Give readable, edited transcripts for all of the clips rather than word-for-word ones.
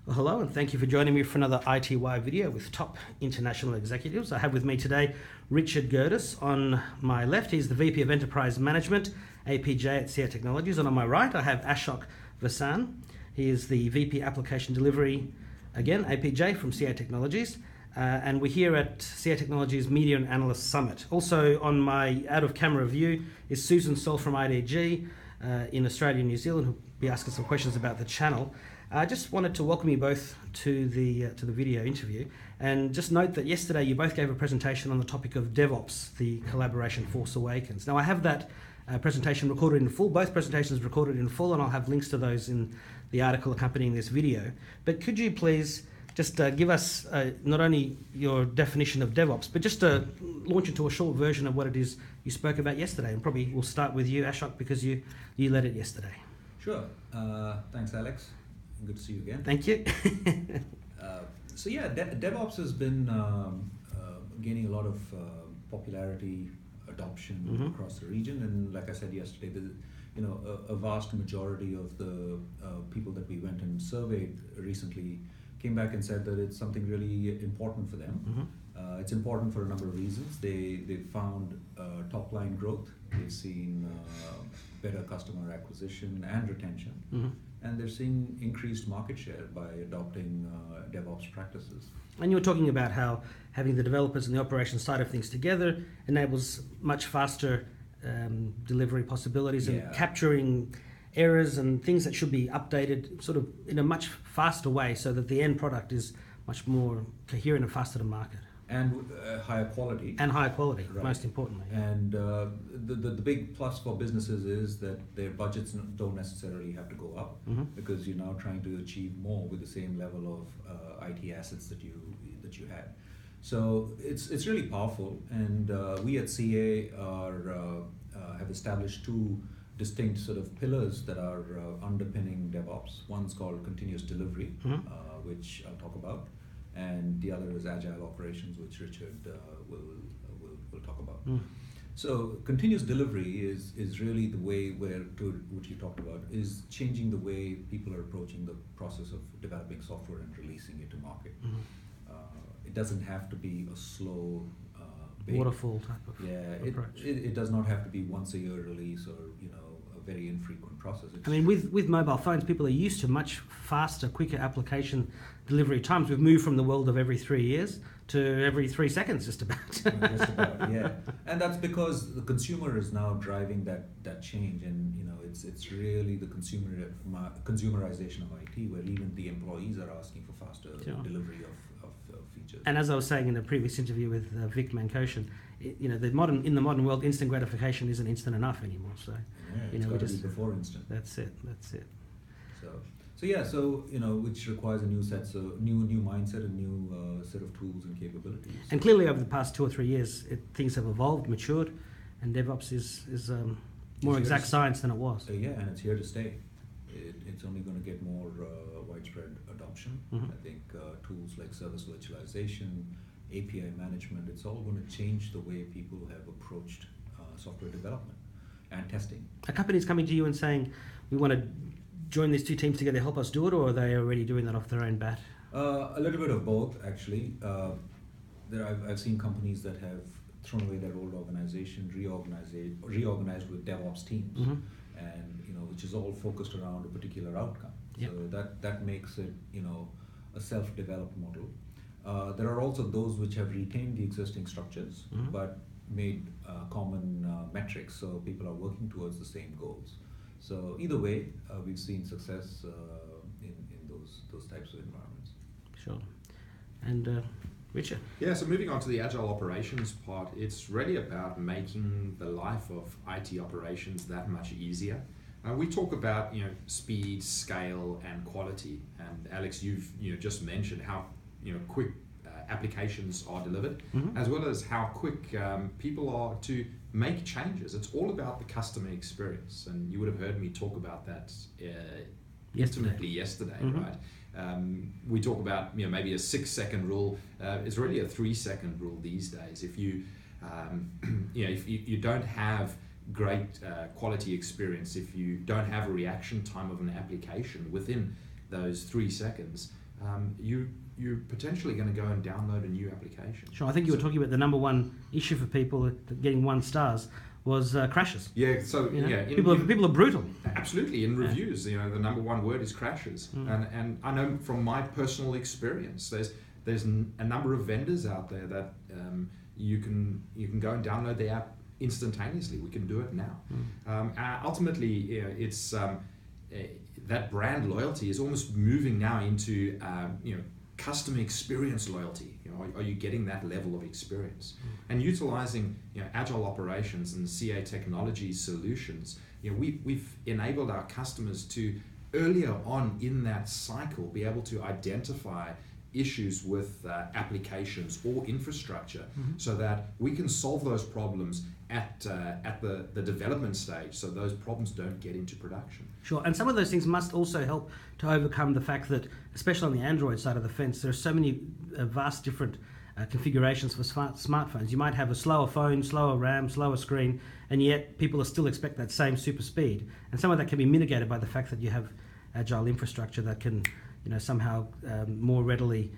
Well, hello, and thank you for joining me for another ITY video with top international executives. I have with me today Richard Gerdis. On my left, he's the VP of Enterprise Management, APJ at CA Technologies. And on my right, I have Ashok Vasan. He is the VP Application Delivery, again, APJ from CA Technologies. And we're here at CA Technologies Media and Analyst Summit. Also on my out-of-camera view is Susan Saul from IDG in Australia and New Zealand, who'll be asking some questions about the channel. I just wanted to welcome you both to the video interview, and just note that yesterday you both gave a presentation on the topic of DevOps, the collaboration force Awakens. Now I have that presentation recorded in full, both presentations recorded in full, and I'll have links to those in the article accompanying this video. But could you please just give us not only your definition of DevOps, but just launch into a short version of what it is you spoke about yesterday, and probably we'll start with you, Ashok, because you led it yesterday. Sure. Thanks, Alex. Good to see you again. Thank you. So yeah, DevOps has been gaining a lot of popularity, adoption across the region, and like I said yesterday, a vast majority of the people that we went and surveyed recently came back and said that it's something really important for them. It's important for a number of reasons. They found top line growth. They've seen better customer acquisition and retention. And they're seeing increased market share by adopting DevOps practices. And you were talking about how having the developers and the operations side of things together enables much faster delivery possibilities and capturing errors and things that should be updated sort of in a much faster way, so that the end product is much more coherent and faster to market. And higher quality. And higher quality, right. Most importantly. Yeah. And the big plus for businesses is that their budgets don't necessarily have to go up, because you're now trying to achieve more with the same level of IT assets that you had. So it's really powerful, and we at CA have established two distinct sort of pillars that are underpinning DevOps. One's called continuous delivery, which I'll talk about. And the other is Agile operations, which Richard will talk about. So continuous delivery is really the way which you talked about, is changing the way people are approaching the process of developing software and releasing it to market. It doesn't have to be a slow, waterfall type of approach. It does not have to be once a year release, or a very infrequent process. I mean, with mobile phones, people are used to much faster, quicker application delivery times. We've moved from the world of every 3 years to every 3 seconds, just about. Just about, yeah. And that's because the consumer is now driving that change, and it's really the consumerization of IT, where even the employees are asking for faster delivery of features. And as I was saying in a previous interview with Vic Mankoshan, in the modern world, instant gratification isn't instant enough anymore. So it's got to be before instant. That's it. So which requires a new new mindset, a new set of tools and capabilities. And clearly, over the past 2 or 3 years, things have evolved, matured, and DevOps is more exact science than it was. And it's here to stay. It's only going to get more widespread adoption. I think tools like service virtualization, API management, it's all going to change the way people have approached software development and testing. Are companies coming to you and saying, we want to join these two teams together, help us do it, or are they already doing that off their own bat? A little bit of both, actually. I've seen companies that have thrown away their old organization, reorganized with DevOps teams, and which is all focused around a particular outcome. So that makes it a self-developed model. There are also those which have retained the existing structures, but made common metrics, so people are working towards the same goals. So either way, we've seen success in those types of environments. Sure. And Richard? Yeah, so moving on to the Agile operations part, it's really about making the life of IT operations that much easier. We talk about speed, scale, and quality. And Alex, you've just mentioned how quick applications are delivered, as well as how quick people are to make changes. It's all about the customer experience, and you would have heard me talk about that intimately yesterday, right? We talk about maybe a 6-second rule. It's really a 3-second rule these days. If you if you don't have great quality experience, if you don't have a reaction time of an application within those 3 seconds, you're potentially going to go and download a new application. Sure, I think you were talking about the number one issue for people getting 1 stars was crashes. Yeah, so You know? yeah, people are brutal. Absolutely, in reviews, the number one word is crashes, and I know from my personal experience, there's a number of vendors out there that you can go and download the app instantaneously. We can do it now. Ultimately, it's that brand loyalty is almost moving now into customer experience loyalty. Are you getting that level of experience? And utilizing agile operations and CA technology solutions, we've enabled our customers to earlier on in that cycle be able to identify issues with applications or infrastructure, so that we can solve those problems at the development stage, so those problems don't get into production. Sure, and some of those things must also help to overcome the fact that, especially on the Android side of the fence, there are so many vast different configurations for smartphones. You might have a slower phone, slower RAM, slower screen, and yet people still expect that same super speed. And some of that can be mitigated by the fact that you have agile infrastructure that can somehow more readily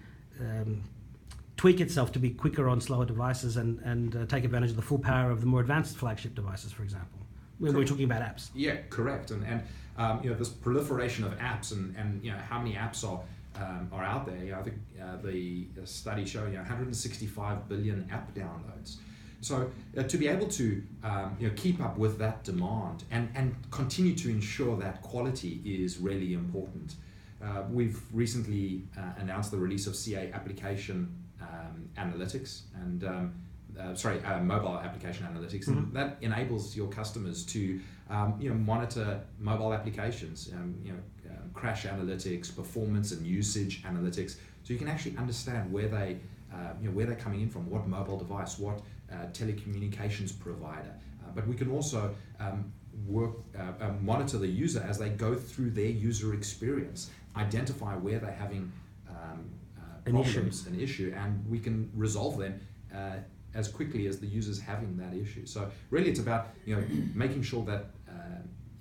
tweak itself to be quicker on slower devices and take advantage of the full power of the more advanced flagship devices, for example, when we're talking about apps. Yeah, correct. And this proliferation of apps and how many apps are out there. I think the study showed 165 billion app downloads. So to be able to keep up with that demand and continue to ensure that quality is really important. We've recently announced the release of CA application analytics and mobile application analytics, and that enables your customers to monitor mobile applications, crash analytics, performance and usage analytics, so you can actually understand where they're coming in from, what mobile device, what telecommunications provider. But we can also monitor the user as they go through their user experience, identify where they're having problems, an issue, and we can resolve them as quickly as the user's having that issue. So really it's about making sure that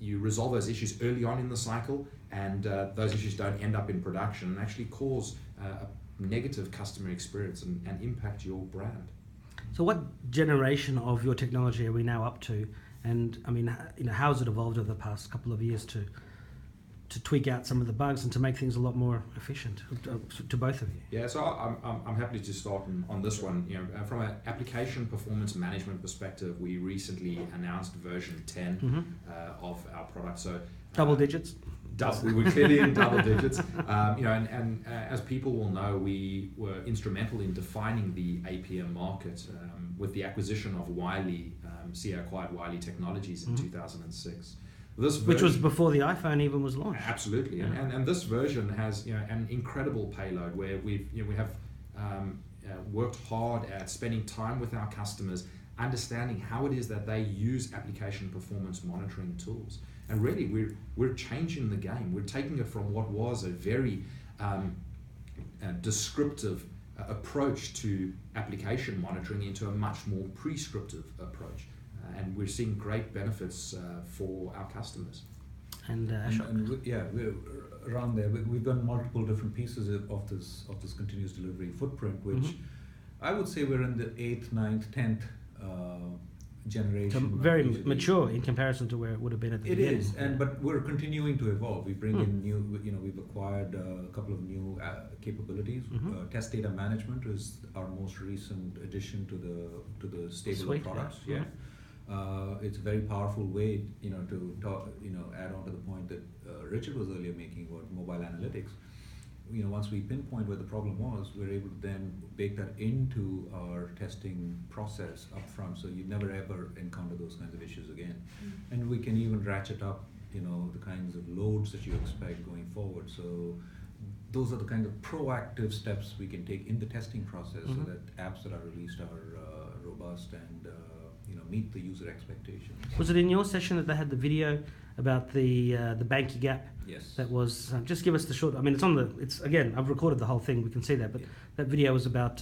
you resolve those issues early on in the cycle, and those issues don't end up in production and actually cause a negative customer experience and impact your brand. So what generation of your technology are we now up to? And I mean, how has it evolved over the past couple of years to tweak out some of the bugs and to make things a lot more efficient to both of you? Yeah, so I'm happy to start on this one. From an application performance management perspective, we recently announced version 10 of our product. So double digits. We were clearly in double digits. And as people will know, we were instrumental in defining the APM market with the acquisition of Wiley. CA acquired Wiley Technologies in 2006. Which was before the iPhone even was launched. Absolutely, yeah. and this version has an incredible payload where we have worked hard at spending time with our customers, understanding how it is that they use application performance monitoring tools, and really we're changing the game. We're taking it from what was a very descriptive approach to application monitoring into a much more prescriptive approach. And we're seeing great benefits for our customers. And we're around there. We've done multiple different pieces of this continuous delivery footprint, which I would say we're in the 8th, 9th, 10th generation. So very mature in comparison to where it would have been at the beginning. It is, but we're continuing to evolve. We bring in new. We've acquired a couple of new capabilities. Test data management is our most recent addition to the stable of products. Yeah. It's a very powerful way, to talk, add on to the point that Richard was earlier making about mobile analytics. Once we pinpoint where the problem was, we're able to then bake that into our testing process up front, so you never ever encounter those kinds of issues again. And we can even ratchet up, the kinds of loads that you expect going forward. So those are the kind of proactive steps we can take in the testing process, so that apps that are released are robust and meet the user expectations. Was it in your session that they had the video about the banky gap? Yes. That was just give us the short. I mean, it's again. I've recorded the whole thing. We can see that, but that video was about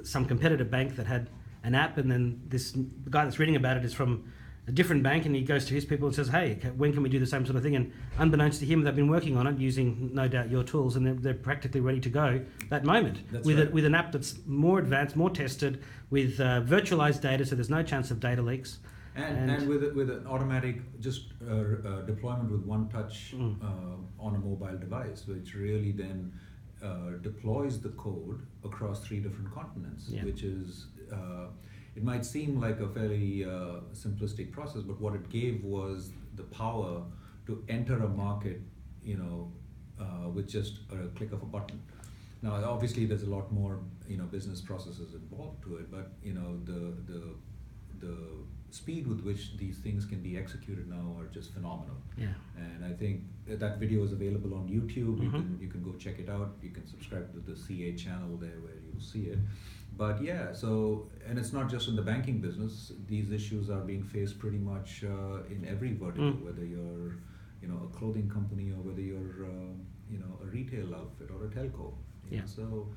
some competitor bank that had an app, and then the guy that's reading about it is from a different bank, and he goes to his people and says, hey, when can we do the same sort of thing? And unbeknownst to him, they've been working on it using, no doubt, your tools, and they're practically ready to go that moment with an app that's more advanced, more tested, with virtualized data, so there's no chance of data leaks. And with an automatic deployment with one touch on a mobile device, which really then deploys the code across 3 different continents, which is, it might seem like a fairly simplistic process, but what it gave was the power to enter a market, with just a click of a button. Now, obviously, there's a lot more, business processes involved to it, but the speed with which these things can be executed now are just phenomenal. Yeah. And I think that video is available on YouTube. You can go check it out. You can subscribe to the CA channel there where you'll see it. But yeah, and it's not just in the banking business. These issues are being faced pretty much in every vertical, whether you're a clothing company or whether you're a retail outfit or a telco. So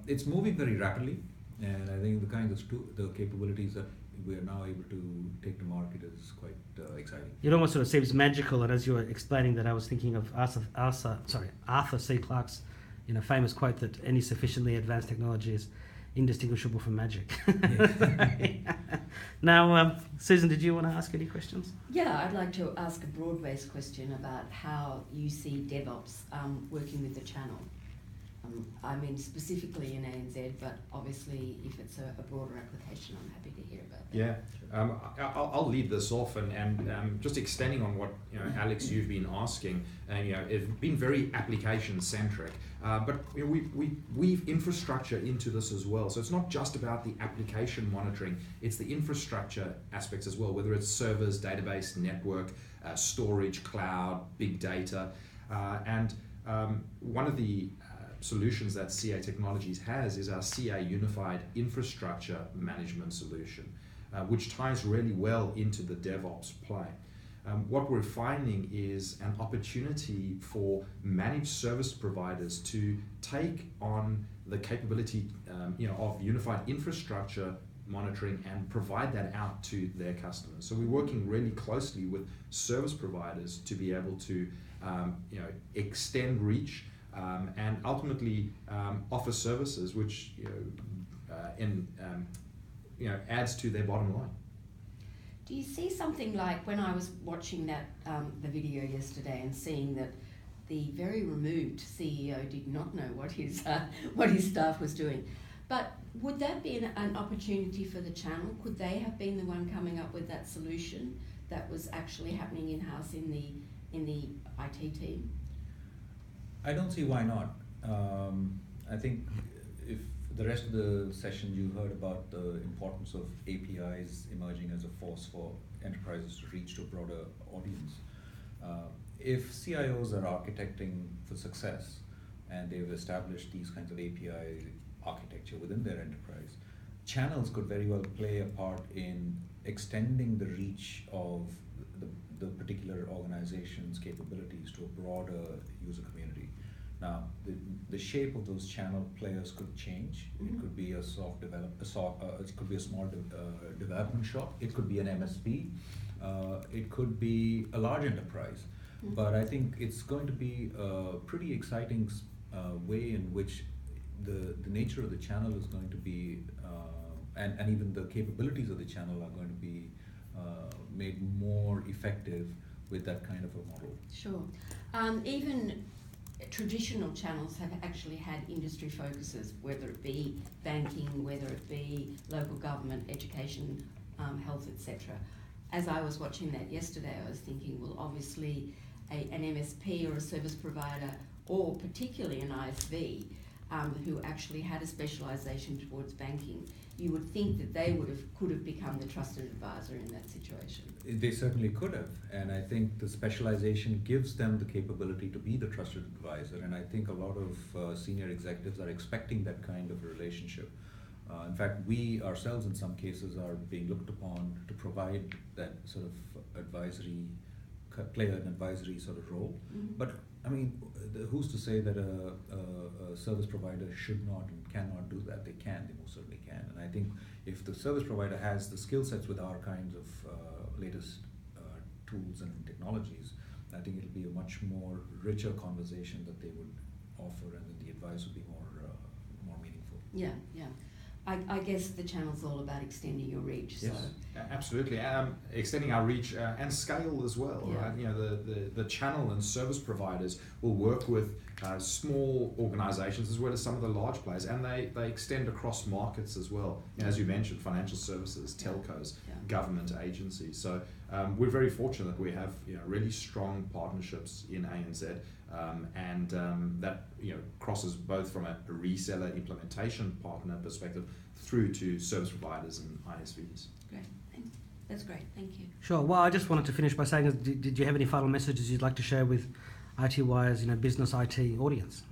it's moving very rapidly, and I think the kind of the capabilities that we are now able to take to market is quite exciting. It almost sort of seems magical, and as you were explaining that, I was thinking of Arthur C. Clarke's famous quote that any sufficiently advanced technology is indistinguishable from magic. Now, Susan, did you want to ask any questions? Yeah, I'd like to ask a broad-based question about how you see DevOps working with the channel. I mean, specifically in ANZ, but obviously if it's a broader application, I'm happy to hear about that. Yeah, I'll lead this off, and just extending on what Alex, you've been asking, and it's been very application centric, but we weave infrastructure into this as well. So it's not just about the application monitoring; it's the infrastructure aspects as well, whether it's servers, database, network, storage, cloud, big data, and one of the solutions that CA Technologies has is our CA Unified Infrastructure Management Solution, which ties really well into the DevOps play. What we're finding is an opportunity for managed service providers to take on the capability of unified infrastructure monitoring and provide that out to their customers. So we're working really closely with service providers to be able to extend reach and ultimately offer services which adds to their bottom line. Do you see something like, when I was watching that the video yesterday and seeing that the very removed CEO did not know what his staff was doing, but would that be an opportunity for the channel? Could they have been the one coming up with that solution that was actually happening in-house in the IT team? I don't see why not. I think if the rest of the session you heard about the importance of APIs emerging as a force for enterprises to reach to a broader audience. If CIOs are architecting for success and they've established these kinds of API architecture within their enterprise, channels could very well play a part in extending the reach of the particular organization's capabilities to a broader user community. Now, the shape of those channel players could change. It could be a it could be a small development shop. It could be an MSP. It could be a large enterprise. But I think it's going to be a pretty exciting way in which the nature of the channel is going to be, and even the capabilities of the channel are going to be made more effective with that kind of a model. Sure. Even traditional channels have actually had industry focuses, whether it be banking, whether it be local government, education, health, etc. As I was watching that yesterday, I was thinking, well, obviously an MSP or a service provider, or particularly an ISV, who actually had a specialisation towards banking, you would think that they could have become the trusted advisor in that situation. They certainly could have, and I think the specialization gives them the capability to be the trusted advisor, and I think a lot of senior executives are expecting that kind of relationship. In fact, we ourselves in some cases are being looked upon to provide that sort of advisory, play an advisory sort of role. But I mean, who's to say that a service provider should not and cannot do that? They can, they most certainly can. And I think if the service provider has the skill sets with our kinds of latest tools and technologies, I think it'll be a much more richer conversation that they would offer, and then the advice would be more meaningful. Yeah, yeah. I guess the channel's all about extending your reach. Yes. So. Absolutely, extending our reach and scale as well. Yeah. Right? You know, the channel and service providers will work with small organisations as well as some of the large players, and they extend across markets as well. You know, as you mentioned, financial services, telcos, government agencies. So we're very fortunate that we have really strong partnerships in ANZ, and that crosses both from a reseller implementation partner perspective through to service providers and ISVs. Great. That's great. Thank you. Sure. Well, I just wanted to finish by saying, did you have any final messages you'd like to share with ITY's business IT audience?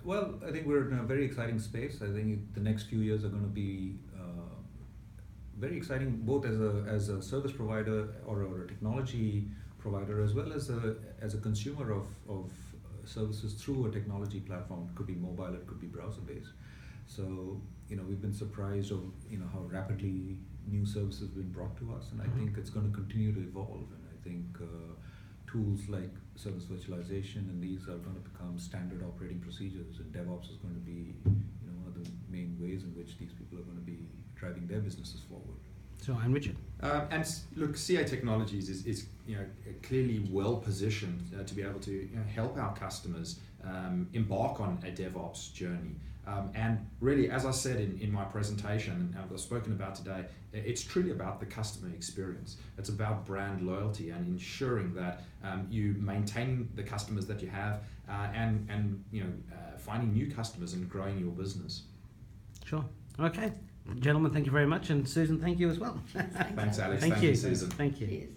Well, I think we're in a very exciting space. I think the next few years are going to be very exciting, both as a service provider or a technology provider, as well as a consumer of services through a technology platform. It could be mobile, it could be browser based. So we've been surprised of how rapidly new services have been brought to us, and I think it's going to continue to evolve. And I think tools like service virtualization and these are going to become standard operating procedures, and DevOps is going to be one of the main ways in which these people are going to be driving their businesses forward. So, and Richard. And look, CA Technologies is clearly well positioned to be able to help our customers embark on a DevOps journey. And really, as I said in my presentation, and I've spoken about today, it's truly about the customer experience. It's about brand loyalty and ensuring that you maintain the customers that you have, and finding new customers and growing your business. Sure. Okay. Gentlemen, thank you very much. And Susan, thank you as well. Thanks, Alex. Thank you, Susan. Thank you. Cheers.